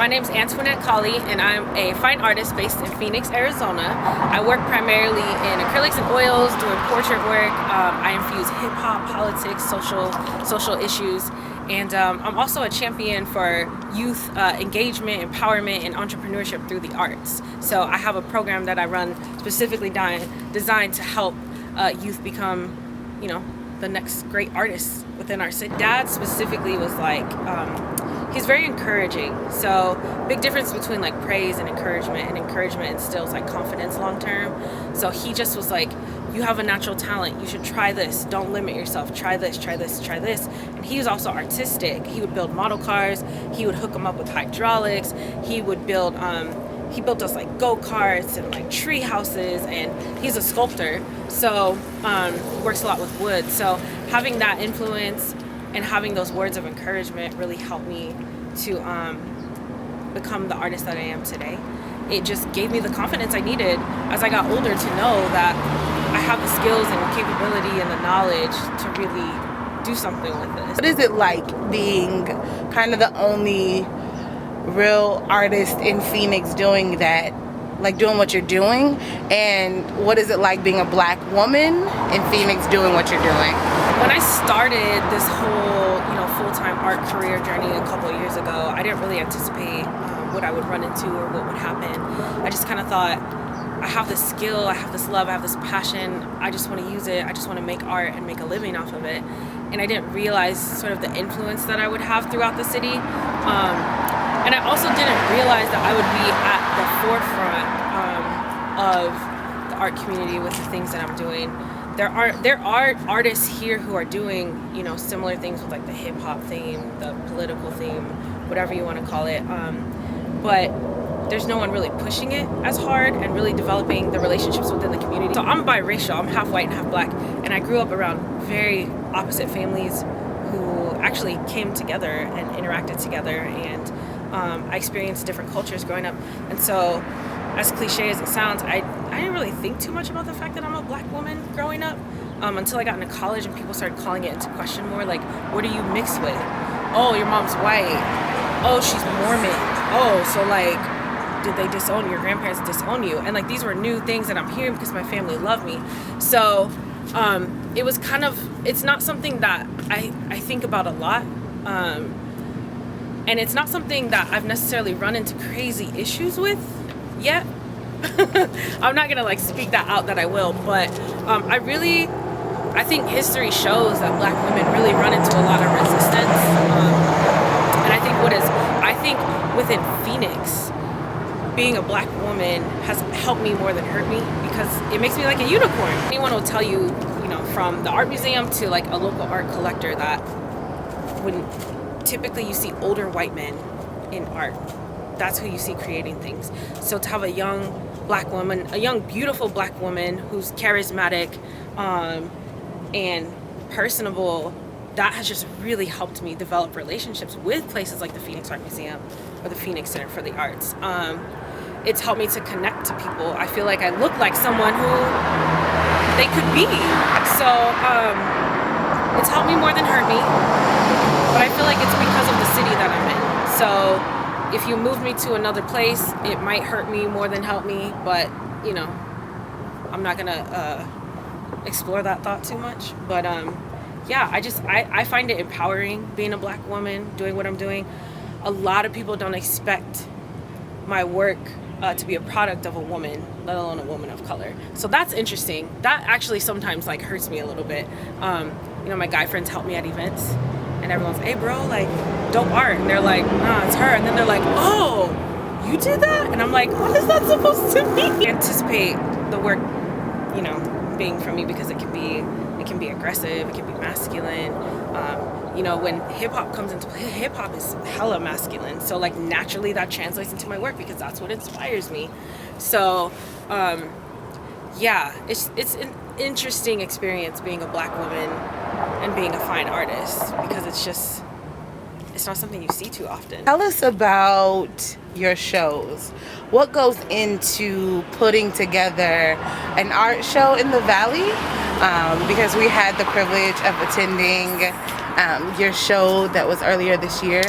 My name's Antoinette Cauley, and I'm a fine artist based in Phoenix, Arizona. I work primarily in acrylics and oils, doing portrait work. I infuse hip-hop, politics, social issues, and I'm also a champion for youth engagement, empowerment, and entrepreneurship through the arts. So I have a program that I run specifically designed to help youth become, the next great artists within our city. Dad specifically was like, he's very encouraging. So big difference between like praise and encouragement instills like confidence long term. So he just was like, you have a natural talent, you should try this, don't limit yourself, try this, try this, try this. And he was also artistic. He would build model cars, he would hook them up with hydraulics, he would build he built us like go-karts and like tree houses, and he's a sculptor, so he works a lot with wood. So having that influence and having those words of encouragement really helped me to become the artist that I am today. It just gave me the confidence I needed as I got older to know that I have the skills and the capability and the knowledge to really do something with this. What is it like being kind of the only real artist in Phoenix doing that, like doing what you're doing? And what is it like being a Black woman in Phoenix doing what you're doing? When I started this whole, full-time art career journey a couple of years ago, I didn't really anticipate what I would run into or what would happen. I just kind of thought, I have this skill, I have this love, I have this passion, I just want to use it, I just want to make art and make a living off of it. And I didn't realize sort of the influence that I would have throughout the city. And I also didn't realize that I would be at the forefront of the art community with the things that I'm doing. There are artists here who are doing, similar things with like the hip hop theme, the political theme, whatever you want to call it. But there's no one really pushing it as hard and really developing the relationships within the community. So I'm biracial, I'm half white and half Black, and I grew up around very opposite families who actually came together and interacted together, and I experienced different cultures growing up. And so, as cliche as it sounds, I didn't really think too much about the fact that I'm a Black woman growing up until I got into college and people started calling it into question more, like, what do you mix with? Oh, your mom's white. Oh, she's Mormon. Oh, so like, did they disown your grandparents disown you? And like, these were new things that I'm hearing because my family loved me. So it was kind of, it's not something that I think about a lot. And it's not something that I've necessarily run into crazy issues with yet. I'm not gonna like speak that out that I will, but I think history shows that Black women really run into a lot of resistance. And I think within Phoenix, being a Black woman has helped me more than hurt me, because it makes me like a unicorn. Anyone will tell you, from the art museum to like a local art collector, that when typically you see older white men in art, that's who you see creating things. So to have a young Black woman, a young beautiful Black woman who's charismatic and personable, that has just really helped me develop relationships with places like the Phoenix Art Museum or the Phoenix Center for the Arts. It's helped me to connect to people. I feel like I look like someone who they could be. So it's helped me more than hurt me, but I feel like it's because of the city that I'm in. So if you move me to another place, it might hurt me more than help me, but I'm not gonna explore that thought too much. But yeah, I find it empowering being a Black woman, doing what I'm doing. A lot of people don't expect my work to be a product of a woman, let alone a woman of color. So that's interesting. That actually sometimes like hurts me a little bit. My guy friends help me at events, and everyone's, hey bro, like, dope art. And they're like, nah, it's her. And then they're like, oh, you did that? And I'm like, what is that supposed to mean? I anticipate the work, being from me, because it can be aggressive, it can be masculine. When hip hop comes into play, hip hop is hella masculine. So like naturally that translates into my work, because that's what inspires me. So yeah, it's an interesting experience being a Black woman and being a fine artist, because it's not something you see too often. Tell us about your shows. What goes into putting together an art show in the Valley? Because we had the privilege of attending your show that was earlier this year,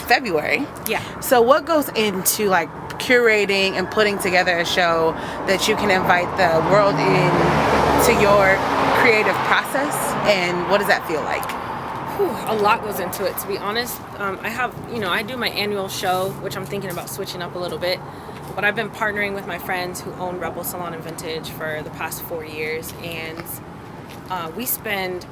February. Yeah. So what goes into like curating and putting together a show that you can invite the world in to your creative process, and what does that feel like? A lot goes into it, to be honest. I do my annual show, which I'm thinking about switching up a little bit, but I've been partnering with my friends who own Rebel Salon and Vintage for the past 4 years, and we spend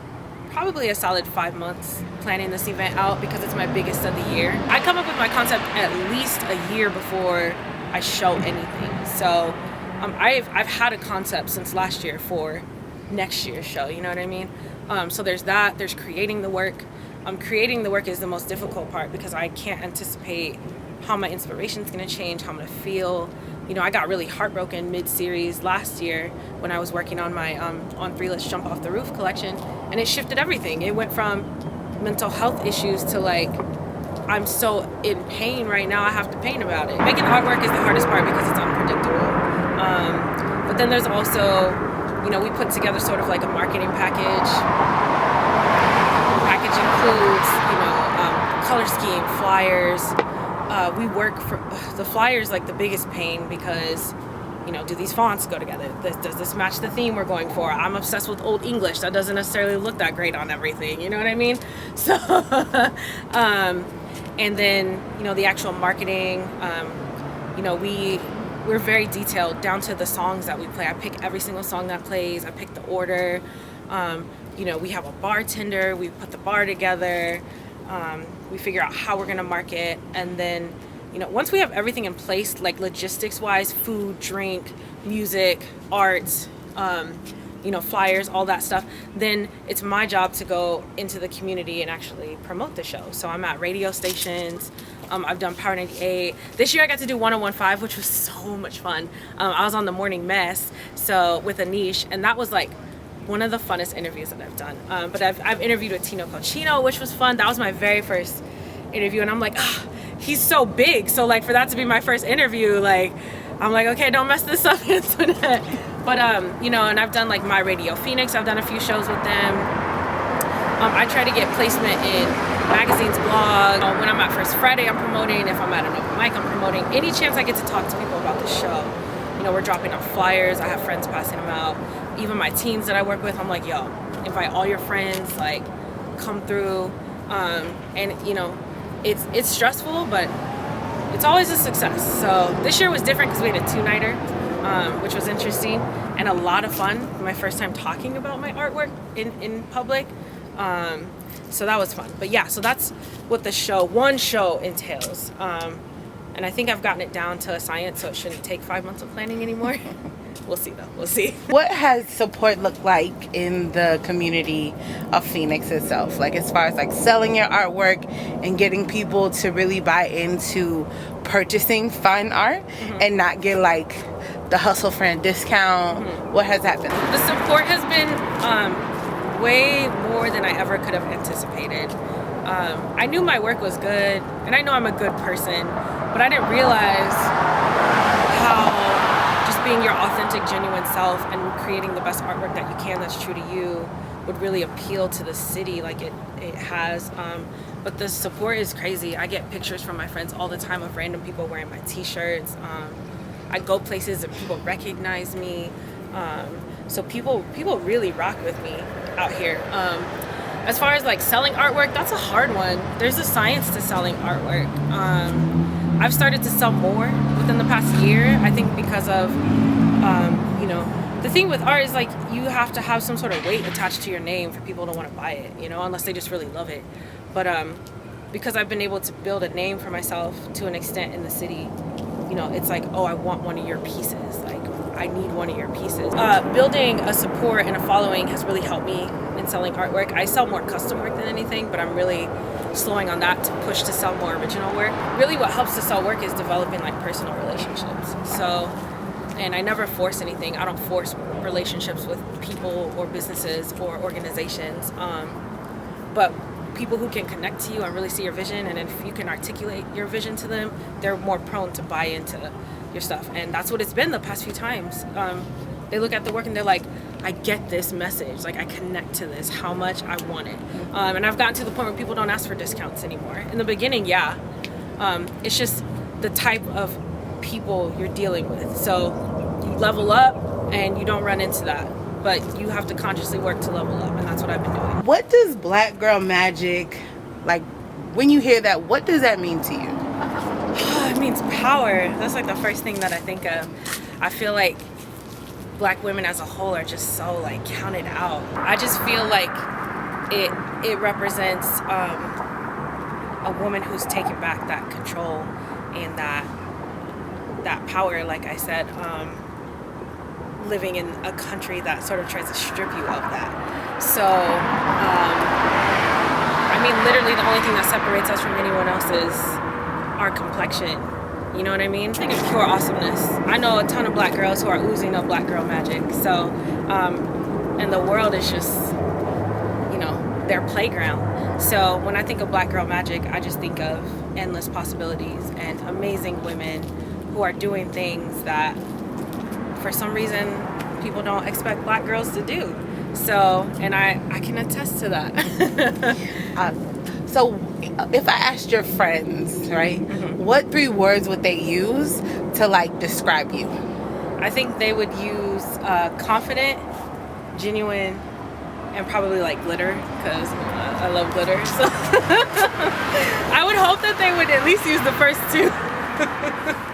probably a solid 5 months planning this event out because it's my biggest of the year. I come up with my concept at least a year before I show anything. So I've had a concept since last year for next year's show, you know what I mean? So there's that, there's creating the work. Creating the work is the most difficult part because I can't anticipate how my inspiration's gonna change, how I'm gonna feel. You know, I got really heartbroken mid-series last year when I was working on my On 3 Let's Jump Off the Roof collection, and it shifted everything. It went from mental health issues to like, I'm so in pain right now, I have to paint about it. Making artwork is the hardest part because it's unpredictable. But then there's also, we put together sort of like a marketing package. Package includes, color scheme, flyers. We work for the flyers, like the biggest pain because, do these fonts go together? Does this match the theme we're going for? I'm obsessed with Old English. That doesn't necessarily look that great on everything. You know what I mean? So, and then, the actual marketing, we're very detailed down to the songs that we play. I pick every single song that plays. I pick the order. We have a bartender. We put the bar together. We figure out how we're going to market. And then, once we have everything in place, like logistics-wise, food, drink, music, art, flyers, all that stuff, then it's my job to go into the community and actually promote the show. So I'm at radio stations. I've done Power 98. This year I got to do 101.5, which was so much fun. I was on the Morning Mess, so with Anish, and that was like one of the funnest interviews that I've done. But I've interviewed with Tino Cochino, which was fun. That was my very first interview, and I'm like, he's so big. So like for that to be my first interview, like I'm like, okay, don't mess this up, Antoinette. But and I've done like My Radio Phoenix. I've done a few shows with them. I try to get placement in magazines, blog. When I'm at First Friday, I'm promoting. If I'm at an open mic, I'm promoting. Any chance I get to talk to people about the show. We're dropping off flyers. I have friends passing them out. Even my teams that I work with, I'm like, yo, invite all your friends, like, come through. It's stressful, but it's always a success. So this year was different because we had a 2-nighter, which was interesting and a lot of fun. My first time talking about my artwork in public. So that was fun. But yeah, so that's what one show entails. And I think I've gotten it down to a science, so it shouldn't take 5 months of planning anymore. We'll see though, we'll see. What has support looked like in the community of Phoenix itself? Like as far as like selling your artwork and getting people to really buy into purchasing fine art and not get like the hustle for a discount. What has happened? The support has been way more than I ever could have anticipated. I knew my work was good, and I know I'm a good person, but I didn't realize how just being your authentic, genuine self and creating the best artwork that you can that's true to you would really appeal to the city like it has. But the support is crazy. I get pictures from my friends all the time of random people wearing my t-shirts. I go places and people recognize me. So people really rock with me out here. As far as like selling artwork, that's a hard one. There's a science to selling artwork. I've started to sell more within the past year. I think because of, the thing with art is like you have to have some sort of weight attached to your name for people to want to buy it, unless they just really love it. But because I've been able to build a name for myself to an extent in the city, it's like, oh, I want one of your pieces. Like, I need one of your pieces. Building a support and a following has really helped me in selling artwork. I sell more custom work than anything, but I'm really slowing on that to push to sell more original work. Really what helps to sell work is developing like personal relationships. So, and I never force anything. I don't force relationships with people or businesses or organizations. But people who can connect to you and really see your vision, and if you can articulate your vision to them, they're more prone to buy into your stuff. And that's what it's been the past few times. They look at the work and they're like, I get this message. Like, I connect to this, how much I want it. And I've gotten to the point where people don't ask for discounts anymore. In the beginning, yeah. It's just the type of people you're dealing with. So you level up and you don't run into that. But you have to consciously work to level up, and that's what I've been doing. What does Black Girl Magic, like, when you hear that, what does that mean to you? It means power. That's like the first thing that I think of. I feel like Black women as a whole are just so like counted out. I just feel like it represents a woman who's taken back that control and that power, like I said, living in a country that sort of tries to strip you of that. So I mean, literally the only thing that separates us from anyone else is our complexion. You know what I mean? I think it's pure awesomeness. I know a ton of Black girls who are oozing of Black girl magic. So, and the world is just, you know, their playground. So when I think of Black girl magic, I just think of endless possibilities and amazing women who are doing things that, for some reason, people don't expect Black girls to do. So, and I can attest to that. So if I asked your friends, right, what 3 words would they use to like describe you? I think they would use confident, genuine, and probably like glitter, because I love glitter. So I would hope that they would at least use the first 2.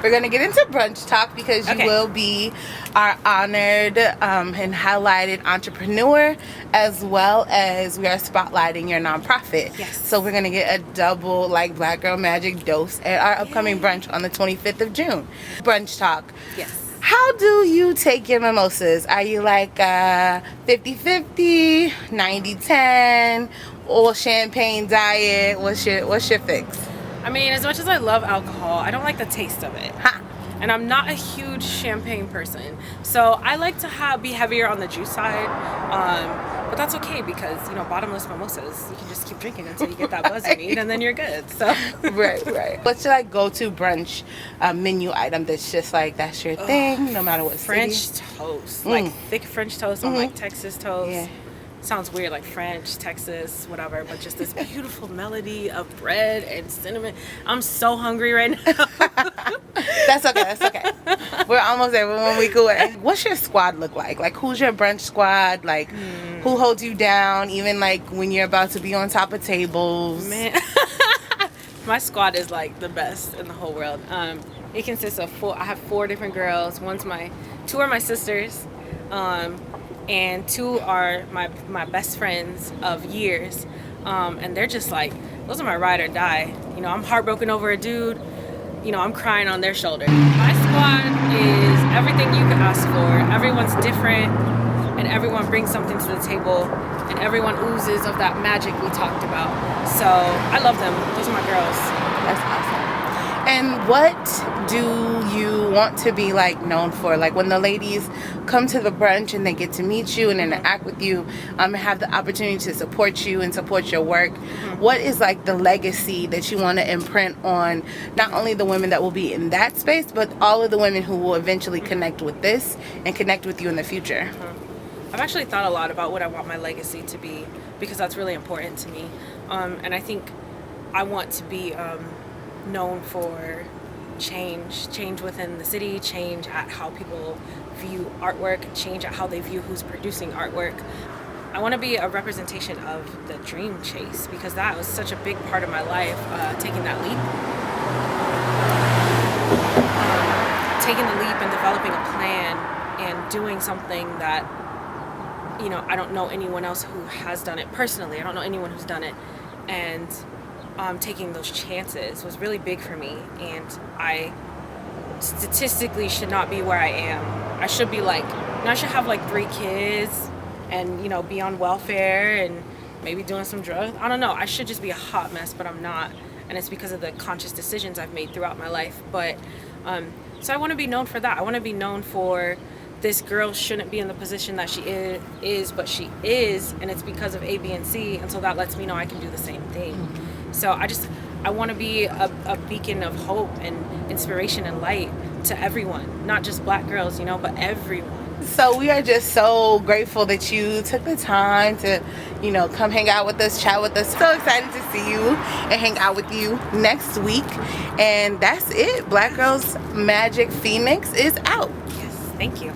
We're gonna get into brunch talk because you will be our honored and highlighted entrepreneur, as well as we are spotlighting your nonprofit. Yes. So we're gonna get a double like Black Girl Magic dose at our upcoming brunch on the 25th of June. Brunch talk. Yes. How do you take your mimosas? Are you like 50-50, 90-10, all champagne diet? What's your fix? I mean, as much as I love alcohol, I don't like the taste of it. Ha. And I'm not a huge champagne person. So I like to be heavier on the juice side. But that's okay because, you know, bottomless mimosas, you can just keep drinking until you get that buzz you need, and then you're good. So Right. What's your like go-to brunch menu item that's just like, that's your thing, no matter what French city? toast. Like thick French toast on like Texas toast. Yeah. Sounds weird, like French, Texas, whatever, but just this beautiful melody of bread and cinnamon. I'm so hungry right now. That's okay. We're almost there. We're 1 week away. What's your squad look like? Like, who's your brunch squad? Like, who holds you down, even like when you're about to be on top of tables? Man, my squad is like the best in the whole world. It consists of 4. I have 4 different girls. 2 are my sisters. And 2 are my best friends of years, and they're just like, those are my ride or die. You know, I'm heartbroken over a dude, you know, I'm crying on their shoulder. My squad is everything you could ask for. Everyone's different, and everyone brings something to the table, and everyone oozes of that magic we talked about. So I love them. Those are my girls. That's awesome. And what do you want to be like known for? Like when the ladies come to the brunch and they get to meet you and interact with you, and have the opportunity to support you and support your work, what is like the legacy that you want to imprint on not only the women that will be in that space, but all of the women who will eventually connect with this and connect with you in the future? I've actually thought a lot about what I want my legacy to be, because that's really important to me. And I think I want to be known for change within the city, change at how people view artwork, change at how they view who's producing artwork. I want to be a representation of the dream chase, because that was such a big part of my life, taking that leap. Taking the leap and developing a plan and doing something that, you know, I don't know anyone else who has done it personally. I don't know anyone who's done it. And taking those chances was really big for me, and I statistically should not be where I am. I should be like, I should have like 3 kids and, you know, be on welfare and maybe doing some drugs. I don't know. I should just be a hot mess, but I'm not, and it's because of the conscious decisions I've made throughout my life. But so I want to be known for that. I want to be known for, this girl shouldn't be in the position that she is, but she is, and it's because of A, B, and C, and so that lets me know I can do the same thing. So I want to be a beacon of hope and inspiration and light to everyone, not just Black girls, you know, but everyone. So we are just so grateful that you took the time to, you know, come hang out with us, chat with us. So excited to see you and hang out with you next week. And that's it. Black Girls Magic Phoenix is out. Yes, thank you.